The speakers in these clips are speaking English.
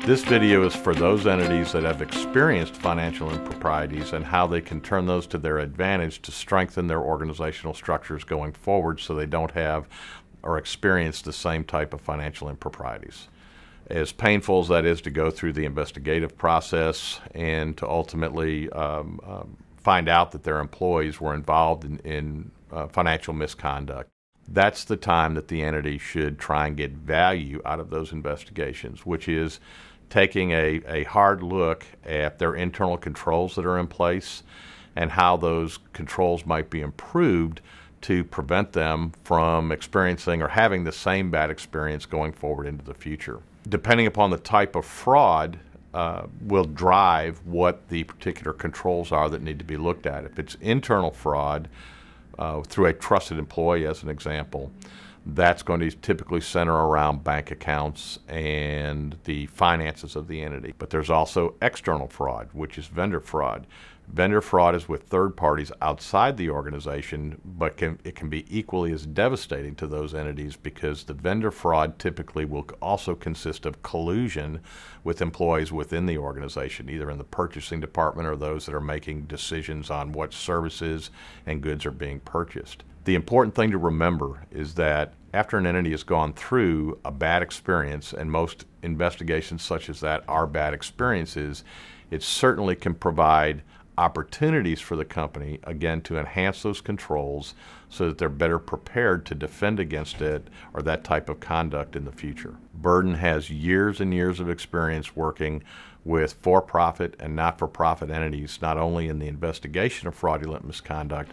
This video is for those entities that have experienced financial improprieties and how they can turn those to their advantage to strengthen their organizational structures going forward so they don't have or experience the same type of financial improprieties. As painful as that is to go through the investigative process and to ultimately find out that their employees were involved in financial misconduct, that's the time that the entity should try and get value out of those investigations, which is taking a hard look at their internal controls that are in place and how those controls might be improved to prevent them from experiencing or having the same bad experience going forward into the future. Depending upon the type of fraud, will drive what the particular controls are that need to be looked at. If it's internal fraud through a trusted employee, as an example, that's going to typically center around bank accounts and the finances of the entity. But there's also external fraud, which is vendor fraud. Vendor fraud is with third parties outside the organization, but it can be equally as devastating to those entities because the vendor fraud typically will also consist of collusion with employees within the organization, either in the purchasing department or those that are making decisions on what services and goods are being purchased. The important thing to remember is that after an entity has gone through a bad experience, and most investigations such as that are bad experiences, it certainly can provide opportunities for the company, again, to enhance those controls so that they're better prepared to defend against it or that type of conduct in the future. Burden has years and years of experience working with for-profit and not-for-profit entities, not only in the investigation of fraudulent misconduct,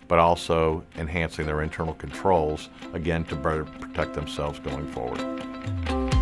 but also enhancing their internal controls, again, to better protect themselves going forward.